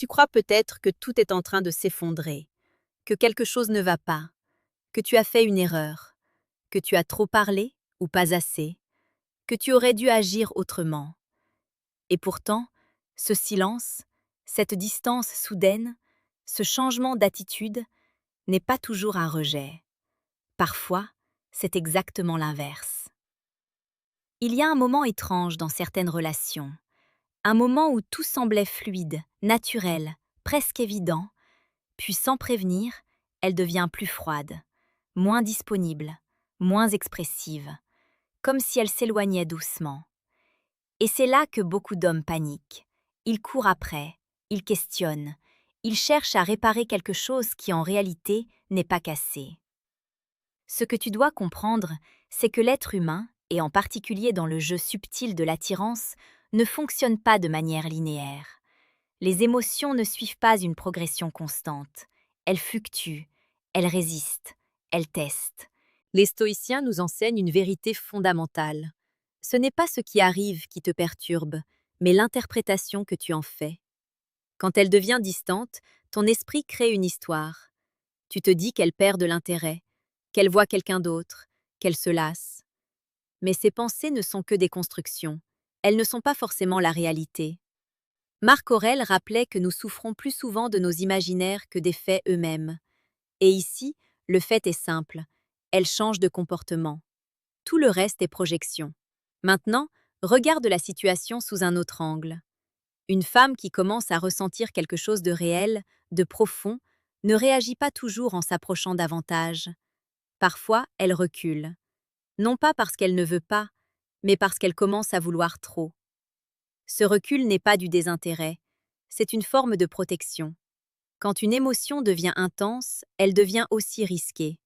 Tu crois peut-être que tout est en train de s'effondrer, que quelque chose ne va pas, que tu as fait une erreur, que tu as trop parlé ou pas assez, que tu aurais dû agir autrement. Et pourtant, ce silence, cette distance soudaine, ce changement d'attitude n'est pas toujours un rejet. Parfois, c'est exactement l'inverse. Il y a un moment étrange dans certaines relations, un moment où tout semblait fluide, naturel, presque évident, puis sans prévenir, elle devient plus froide, moins disponible, moins expressive, comme si elle s'éloignait doucement. Et c'est là que beaucoup d'hommes paniquent. Ils courent après, ils questionnent, ils cherchent à réparer quelque chose qui en réalité n'est pas cassé. Ce que tu dois comprendre, c'est que l'être humain, et en particulier dans le jeu subtil de l'attirance, ne fonctionne pas de manière linéaire. Les émotions ne suivent pas une progression constante. Elles fluctuent, elles résistent, elles testent. Les stoïciens nous enseignent une vérité fondamentale. Ce n'est pas ce qui arrive qui te perturbe, mais l'interprétation que tu en fais. Quand elle devient distante, ton esprit crée une histoire. Tu te dis qu'elle perd de l'intérêt, qu'elle voit quelqu'un d'autre, qu'elle se lasse. Mais ces pensées ne sont que des constructions. Elles ne sont pas forcément la réalité. Marc Aurèle rappelait que nous souffrons plus souvent de nos imaginaires que des faits eux-mêmes. Et ici, le fait est simple. Elle change de comportement. Tout le reste est projection. Maintenant, regarde la situation sous un autre angle. Une femme qui commence à ressentir quelque chose de réel, de profond, ne réagit pas toujours en s'approchant davantage. Parfois, elle recule. Non pas parce qu'elle ne veut pas, mais parce qu'elle commence à vouloir trop. Ce recul n'est pas du désintérêt, c'est une forme de protection. Quand une émotion devient intense, elle devient aussi risquée.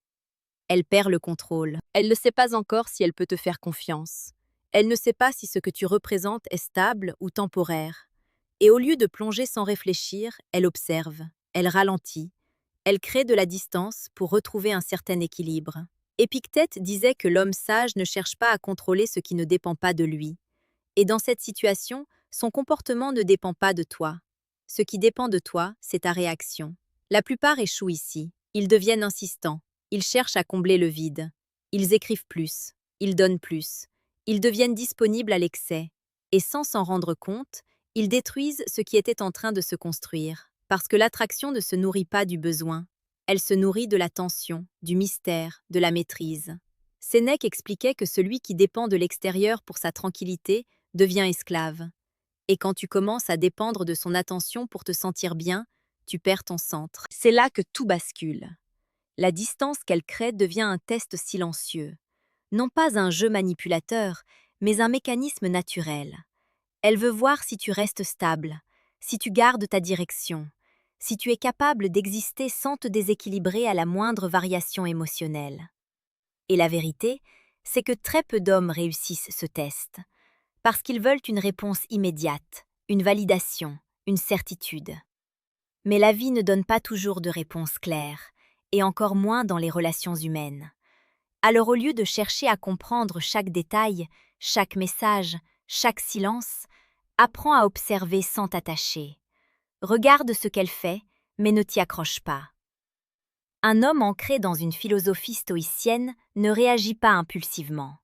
Elle perd le contrôle. Elle ne sait pas encore si elle peut te faire confiance. Elle ne sait pas si ce que tu représentes est stable ou temporaire. Et au lieu de plonger sans réfléchir, elle observe, elle ralentit, elle crée de la distance pour retrouver un certain équilibre. Épictète disait que l'homme sage ne cherche pas à contrôler ce qui ne dépend pas de lui. Et dans cette situation, son comportement ne dépend pas de toi. Ce qui dépend de toi, c'est ta réaction. La plupart échouent ici. Ils deviennent insistants. Ils cherchent à combler le vide. Ils écrivent plus. Ils donnent plus. Ils deviennent disponibles à l'excès. Et sans s'en rendre compte, ils détruisent ce qui était en train de se construire. Parce que l'attraction ne se nourrit pas du besoin. Elle se nourrit de la tension, du mystère, de la maîtrise. Sénèque expliquait que celui qui dépend de l'extérieur pour sa tranquillité devient esclave. Et quand tu commences à dépendre de son attention pour te sentir bien, tu perds ton centre. C'est là que tout bascule. La distance qu'elle crée devient un test silencieux. Non pas un jeu manipulateur, mais un mécanisme naturel. Elle veut voir si tu restes stable, si tu gardes ta direction, si tu es capable d'exister sans te déséquilibrer à la moindre variation émotionnelle. Et la vérité, c'est que très peu d'hommes réussissent ce test, parce qu'ils veulent une réponse immédiate, une validation, une certitude. Mais la vie ne donne pas toujours de réponse claire, et encore moins dans les relations humaines. Alors au lieu de chercher à comprendre chaque détail, chaque message, chaque silence, apprends à observer sans t'attacher. Regarde ce qu'elle fait, mais ne t'y accroche pas. Un homme ancré dans une philosophie stoïcienne ne réagit pas impulsivement.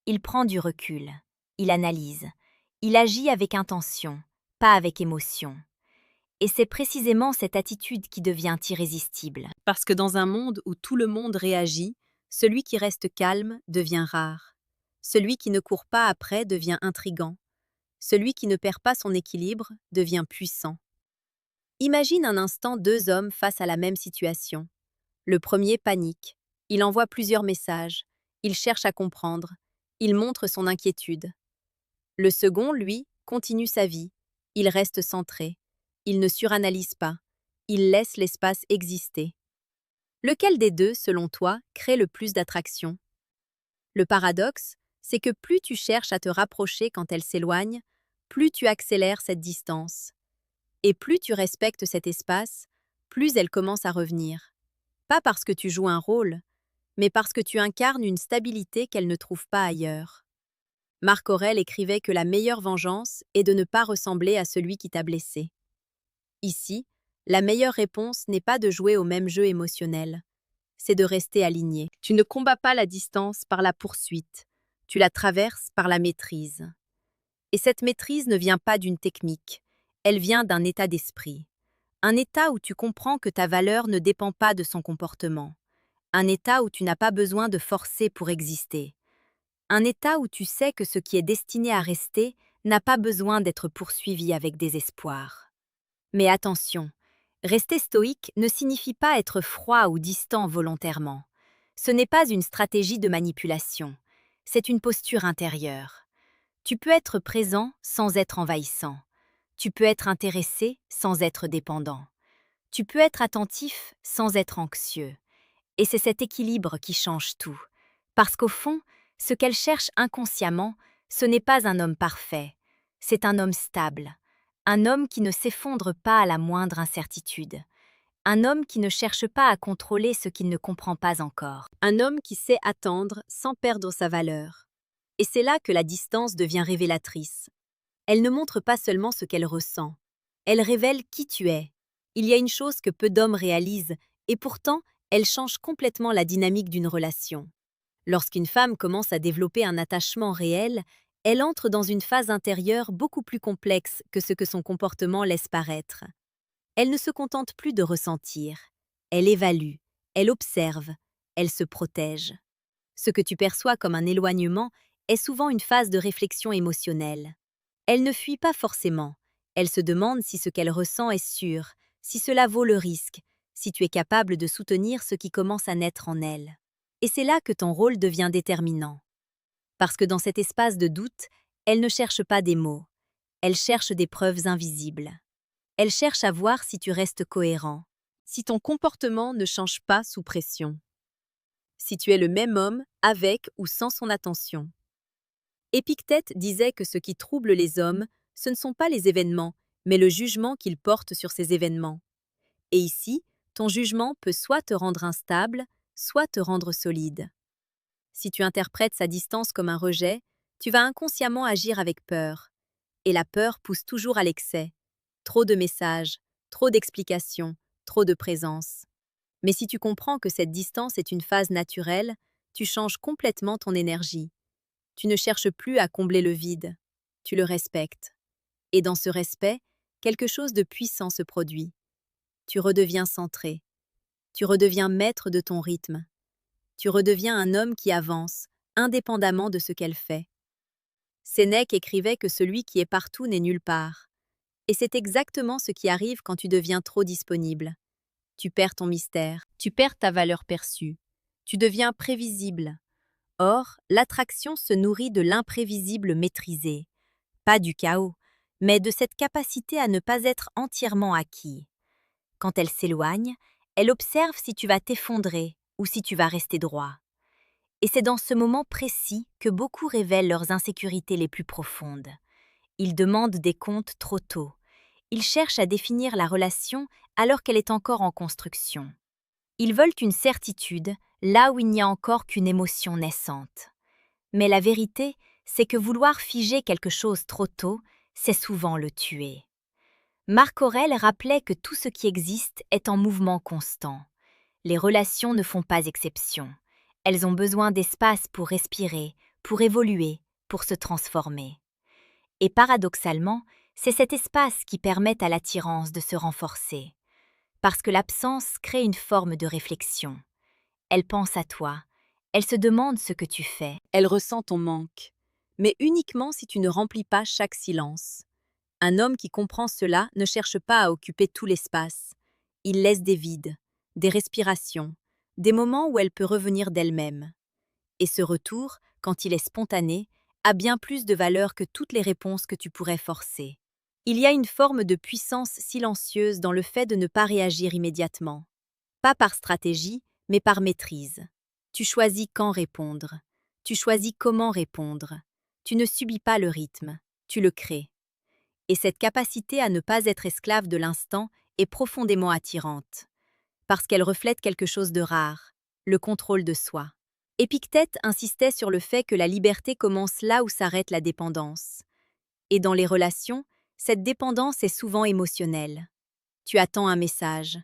Il prend du recul, il analyse, il agit avec intention, pas avec émotion. Et c'est précisément cette attitude qui devient irrésistible. Parce que dans un monde où tout le monde réagit, celui qui reste calme devient rare. Celui qui ne court pas après devient intrigant. Celui qui ne perd pas son équilibre devient puissant. Imagine un instant deux hommes face à la même situation. Le premier panique. Il envoie plusieurs messages. Il cherche à comprendre. Il montre son inquiétude. Le second, lui, continue sa vie. Il reste centré. Il ne suranalyse pas. Il laisse l'espace exister. Lequel des deux, selon toi, crée le plus d'attraction? Le paradoxe, c'est que plus tu cherches à te rapprocher quand elle s'éloigne, plus tu accélères cette distance. Et plus tu respectes cet espace, plus elle commence à revenir. Pas parce que tu joues un rôle, mais parce que tu incarnes une stabilité qu'elle ne trouve pas ailleurs. Marc Aurèle écrivait que la meilleure vengeance est de ne pas ressembler à celui qui t'a blessé. Ici, la meilleure réponse n'est pas de jouer au même jeu émotionnel, c'est de rester aligné. Tu ne combats pas la distance par la poursuite, tu la traverses par la maîtrise. Et cette maîtrise ne vient pas d'une technique, elle vient d'un état d'esprit. Un état où tu comprends que ta valeur ne dépend pas de son comportement. Un état où tu n'as pas besoin de forcer pour exister. Un état où tu sais que ce qui est destiné à rester n'a pas besoin d'être poursuivi avec désespoir. Mais attention, rester stoïque ne signifie pas être froid ou distant volontairement. Ce n'est pas une stratégie de manipulation, c'est une posture intérieure. Tu peux être présent sans être envahissant. Tu peux être intéressé sans être dépendant. Tu peux être attentif sans être anxieux. Et c'est cet équilibre qui change tout. Parce qu'au fond, ce qu'elle cherche inconsciemment, ce n'est pas un homme parfait, c'est un homme stable. Un homme qui ne s'effondre pas à la moindre incertitude. Un homme qui ne cherche pas à contrôler ce qu'il ne comprend pas encore. Un homme qui sait attendre sans perdre sa valeur. Et c'est là que la distance devient révélatrice. Elle ne montre pas seulement ce qu'elle ressent. Elle révèle qui tu es. Il y a une chose que peu d'hommes réalisent, et pourtant, elle change complètement la dynamique d'une relation. Lorsqu'une femme commence à développer un attachement réel, elle entre dans une phase intérieure beaucoup plus complexe que ce que son comportement laisse paraître. Elle ne se contente plus de ressentir. Elle évalue, elle observe, elle se protège. Ce que tu perçois comme un éloignement est souvent une phase de réflexion émotionnelle. Elle ne fuit pas forcément. Elle se demande si ce qu'elle ressent est sûr, si cela vaut le risque, si tu es capable de soutenir ce qui commence à naître en elle. Et c'est là que ton rôle devient déterminant. Parce que dans cet espace de doute, elle ne cherche pas des mots. Elle cherche des preuves invisibles. Elle cherche à voir si tu restes cohérent, si ton comportement ne change pas sous pression, si tu es le même homme avec ou sans son attention. Épictète disait que ce qui trouble les hommes, ce ne sont pas les événements, mais le jugement qu'ils portent sur ces événements. Et ici, ton jugement peut soit te rendre instable, soit te rendre solide. Si tu interprètes sa distance comme un rejet, tu vas inconsciemment agir avec peur. Et la peur pousse toujours à l'excès. Trop de messages, trop d'explications, trop de présence. Mais si tu comprends que cette distance est une phase naturelle, tu changes complètement ton énergie. Tu ne cherches plus à combler le vide, tu le respectes. Et dans ce respect, quelque chose de puissant se produit. Tu redeviens centré. Tu redeviens maître de ton rythme. Tu redeviens un homme qui avance, indépendamment de ce qu'elle fait. Sénèque écrivait que celui qui est partout n'est nulle part. Et c'est exactement ce qui arrive quand tu deviens trop disponible. Tu perds ton mystère, tu perds ta valeur perçue. Tu deviens prévisible. Or, l'attraction se nourrit de l'imprévisible maîtrisé. Pas du chaos, mais de cette capacité à ne pas être entièrement acquis. Quand elle s'éloigne, elle observe si tu vas t'effondrer ou si tu vas rester droit. Et c'est dans ce moment précis que beaucoup révèlent leurs insécurités les plus profondes. Ils demandent des comptes trop tôt. Ils cherchent à définir la relation alors qu'elle est encore en construction. Ils veulent une certitude là où il n'y a encore qu'une émotion naissante. Mais la vérité, c'est que vouloir figer quelque chose trop tôt, c'est souvent le tuer. Marc Aurèle rappelait que tout ce qui existe est en mouvement constant. Les relations ne font pas exception. Elles ont besoin d'espace pour respirer, pour évoluer, pour se transformer. Et paradoxalement, c'est cet espace qui permet à l'attirance de se renforcer. Parce que l'absence crée une forme de réflexion. Elle pense à toi, elle se demande ce que tu fais. Elle ressent ton manque, mais uniquement si tu ne remplis pas chaque silence. Un homme qui comprend cela ne cherche pas à occuper tout l'espace. Il laisse des vides, des respirations, des moments où elle peut revenir d'elle-même. Et ce retour, quand il est spontané, a bien plus de valeur que toutes les réponses que tu pourrais forcer. Il y a une forme de puissance silencieuse dans le fait de ne pas réagir immédiatement. Pas par stratégie, mais par maîtrise. Tu choisis quand répondre. Tu choisis comment répondre. Tu ne subis pas le rythme, tu le crées. Et cette capacité à ne pas être esclave de l'instant est profondément attirante. Parce qu'elle reflète quelque chose de rare, le contrôle de soi. Épictète insistait sur le fait que la liberté commence là où s'arrête la dépendance. Et dans les relations, cette dépendance est souvent émotionnelle. Tu attends un message,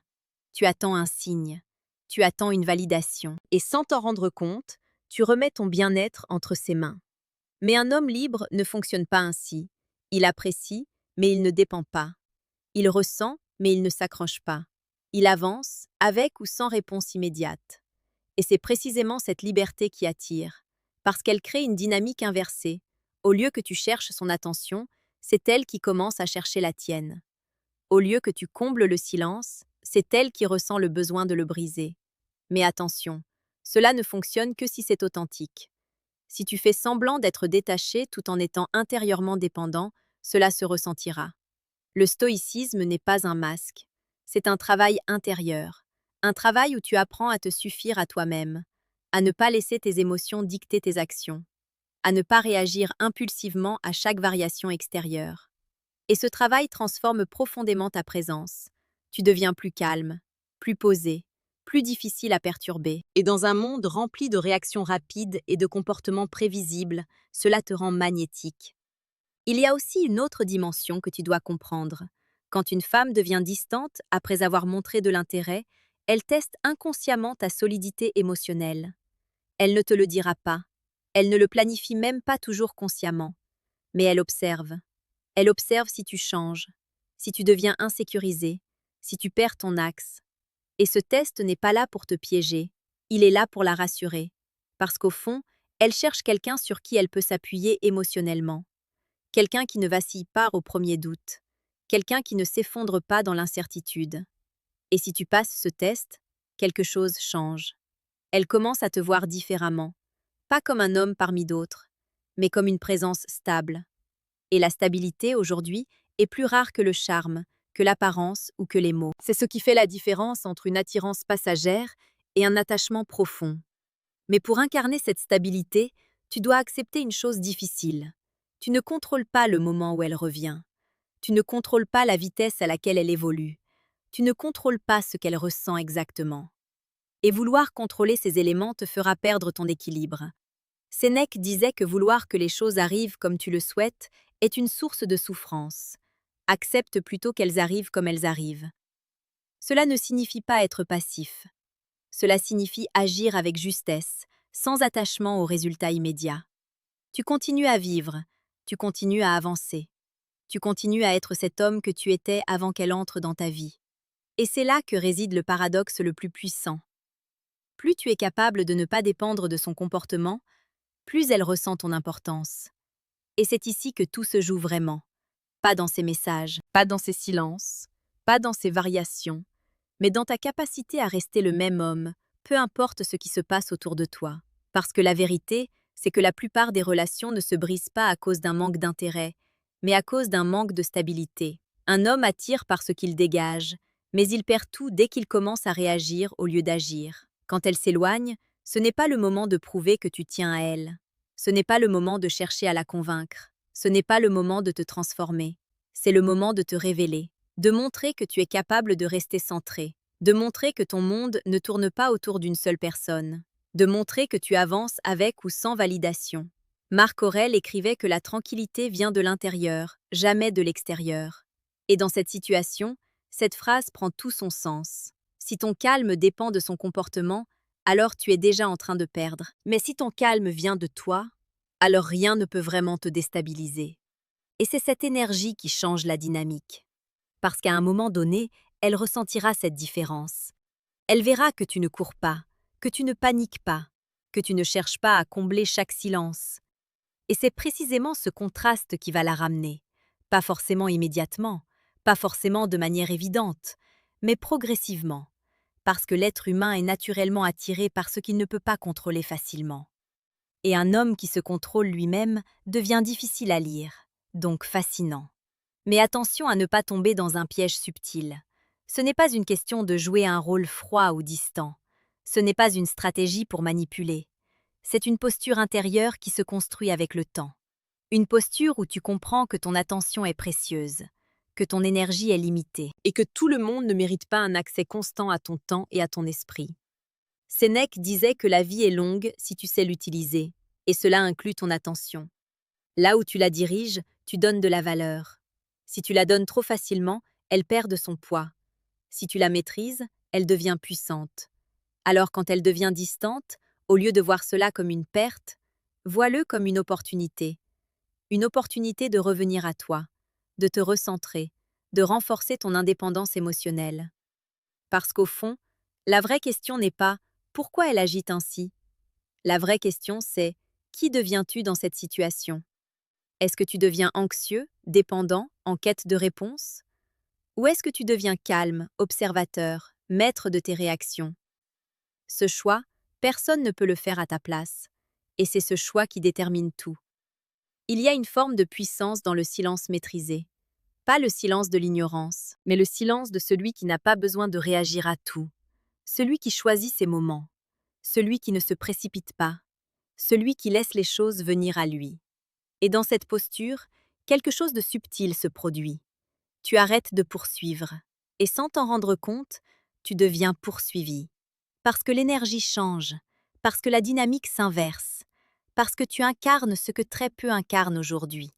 tu attends un signe, tu attends une validation. Et sans t'en rendre compte, tu remets ton bien-être entre ses mains. Mais un homme libre ne fonctionne pas ainsi. Il apprécie, mais il ne dépend pas. Il ressent, mais il ne s'accroche pas. Il avance, avec ou sans réponse immédiate. Et c'est précisément cette liberté qui attire, parce qu'elle crée une dynamique inversée. Au lieu que tu cherches son attention, c'est elle qui commence à chercher la tienne. Au lieu que tu combles le silence, c'est elle qui ressent le besoin de le briser. Mais attention, cela ne fonctionne que si c'est authentique. Si tu fais semblant d'être détaché tout en étant intérieurement dépendant, cela se ressentira. Le stoïcisme n'est pas un masque, c'est un travail intérieur, un travail où tu apprends à te suffire à toi-même, à ne pas laisser tes émotions dicter tes actions, à ne pas réagir impulsivement à chaque variation extérieure. Et ce travail transforme profondément ta présence. Tu deviens plus calme, plus posé, plus difficile à perturber. Et dans un monde rempli de réactions rapides et de comportements prévisibles, cela te rend magnétique. Il y a aussi une autre dimension que tu dois comprendre. Quand une femme devient distante après avoir montré de l'intérêt, elle teste inconsciemment ta solidité émotionnelle. Elle ne te le dira pas. Elle ne le planifie même pas toujours consciemment. Mais elle observe. Elle observe si tu changes, si tu deviens insécurisé, si tu perds ton axe. Et ce test n'est pas là pour te piéger, il est là pour la rassurer. Parce qu'au fond, elle cherche quelqu'un sur qui elle peut s'appuyer émotionnellement. Quelqu'un qui ne vacille pas au premier doute. Quelqu'un qui ne s'effondre pas dans l'incertitude. Et si tu passes ce test, quelque chose change. Elle commence à te voir différemment. Pas comme un homme parmi d'autres, mais comme une présence stable. Et la stabilité, aujourd'hui, est plus rare que le charme, que l'apparence ou que les mots. C'est ce qui fait la différence entre une attirance passagère et un attachement profond. Mais pour incarner cette stabilité, tu dois accepter une chose difficile. Tu ne contrôles pas le moment où elle revient. Tu ne contrôles pas la vitesse à laquelle elle évolue. Tu ne contrôles pas ce qu'elle ressent exactement. Et vouloir contrôler ces éléments te fera perdre ton équilibre. Sénèque disait que vouloir que les choses arrivent comme tu le souhaites est une source de souffrance. Accepte plutôt qu'elles arrivent comme elles arrivent. Cela ne signifie pas être passif. Cela signifie agir avec justesse, sans attachement aux résultats immédiats. Tu continues à vivre, tu continues à avancer. Tu continues à être cet homme que tu étais avant qu'elle entre dans ta vie. Et c'est là que réside le paradoxe le plus puissant. Plus tu es capable de ne pas dépendre de son comportement, plus elle ressent ton importance. Et c'est ici que tout se joue vraiment. Pas dans ses messages, pas dans ses silences, pas dans ses variations, mais dans ta capacité à rester le même homme, peu importe ce qui se passe autour de toi. Parce que la vérité, c'est que la plupart des relations ne se brisent pas à cause d'un manque d'intérêt, mais à cause d'un manque de stabilité. Un homme attire par ce qu'il dégage, mais il perd tout dès qu'il commence à réagir au lieu d'agir. Quand elle s'éloigne, ce n'est pas le moment de prouver que tu tiens à elle. Ce n'est pas le moment de chercher à la convaincre. Ce n'est pas le moment de te transformer. C'est le moment de te révéler, de montrer que tu es capable de rester centré, de montrer que ton monde ne tourne pas autour d'une seule personne, de montrer que tu avances avec ou sans validation. Marc Aurèle écrivait que la tranquillité vient de l'intérieur, jamais de l'extérieur. Et dans cette situation, cette phrase prend tout son sens. Si ton calme dépend de son comportement, alors tu es déjà en train de perdre. Mais si ton calme vient de toi, alors rien ne peut vraiment te déstabiliser. Et c'est cette énergie qui change la dynamique. Parce qu'à un moment donné, elle ressentira cette différence. Elle verra que tu ne cours pas, que tu ne paniques pas, que tu ne cherches pas à combler chaque silence. Et c'est précisément ce contraste qui va la ramener. Pas forcément immédiatement, pas forcément de manière évidente, mais progressivement. Parce que l'être humain est naturellement attiré par ce qu'il ne peut pas contrôler facilement. Et un homme qui se contrôle lui-même devient difficile à lire, donc fascinant. Mais attention à ne pas tomber dans un piège subtil. Ce n'est pas une question de jouer un rôle froid ou distant. Ce n'est pas une stratégie pour manipuler. C'est une posture intérieure qui se construit avec le temps. Une posture où tu comprends que ton attention est précieuse, que ton énergie est limitée, et que tout le monde ne mérite pas un accès constant à ton temps et à ton esprit. Sénèque disait que la vie est longue si tu sais l'utiliser, et cela inclut ton attention. Là où tu la diriges, tu donnes de la valeur. Si tu la donnes trop facilement, elle perd de son poids. Si tu la maîtrises, elle devient puissante. Alors quand elle devient distante, au lieu de voir cela comme une perte, vois-le comme une opportunité. Une opportunité de revenir à toi, de te recentrer, de renforcer ton indépendance émotionnelle. Parce qu'au fond, la vraie question n'est pas pourquoi elle agit ainsi. La vraie question c'est qui deviens-tu dans cette situation? Est-ce que tu deviens anxieux, dépendant, en quête de réponse? Ou est-ce que tu deviens calme, observateur, maître de tes réactions? Ce choix, personne ne peut le faire à ta place. Et c'est ce choix qui détermine tout. Il y a une forme de puissance dans le silence maîtrisé. Pas le silence de l'ignorance, mais le silence de celui qui n'a pas besoin de réagir à tout. Celui qui choisit ses moments. Celui qui ne se précipite pas. Celui qui laisse les choses venir à lui. Et dans cette posture, quelque chose de subtil se produit. Tu arrêtes de poursuivre. Et sans t'en rendre compte, tu deviens poursuivi. Parce que l'énergie change, parce que la dynamique s'inverse, parce que tu incarnes ce que très peu incarnent aujourd'hui,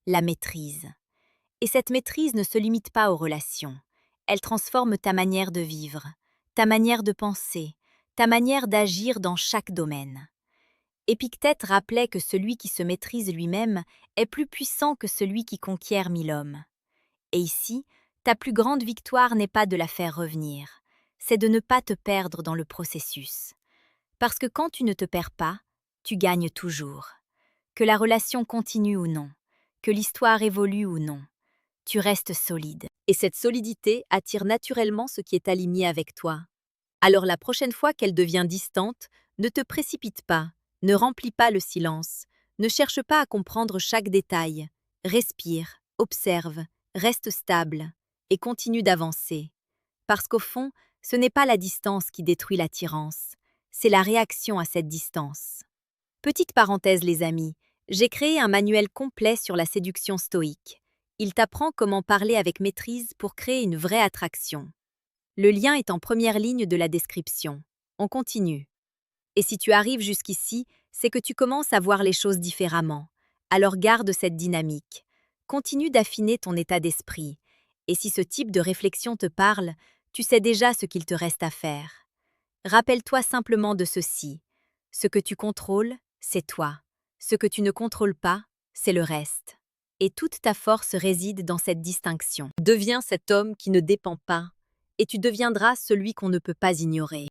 la maîtrise. Et cette maîtrise ne se limite pas aux relations. Elle transforme ta manière de vivre, ta manière de penser, ta manière d'agir dans chaque domaine. Épictète rappelait que celui qui se maîtrise lui-même est plus puissant que celui qui conquiert 1000 hommes. Et ici, ta plus grande victoire n'est pas de la faire revenir, c'est de ne pas te perdre dans le processus. Parce que quand tu ne te perds pas, tu gagnes toujours. Que la relation continue ou non, que l'histoire évolue ou non, tu restes solide. Et cette solidité attire naturellement ce qui est aligné avec toi. Alors la prochaine fois qu'elle devient distante, ne te précipite pas, ne remplis pas le silence, ne cherche pas à comprendre chaque détail. Respire, observe, reste stable et continue d'avancer. Parce qu'au fond, ce n'est pas la distance qui détruit l'attirance, c'est la réaction à cette distance. Petite parenthèse les amis, j'ai créé un manuel complet sur la séduction stoïque. Il t'apprend comment parler avec maîtrise pour créer une vraie attraction. Le lien est en première ligne de la description. On continue. Et si tu arrives jusqu'ici, c'est que tu commences à voir les choses différemment. Alors garde cette dynamique. Continue d'affiner ton état d'esprit. Et si ce type de réflexion te parle, tu sais déjà ce qu'il te reste à faire. Rappelle-toi simplement de ceci. Ce que tu contrôles, c'est toi. Ce que tu ne contrôles pas, c'est le reste. Et toute ta force réside dans cette distinction. Deviens cet homme qui ne dépend pas, et tu deviendras celui qu'on ne peut pas ignorer.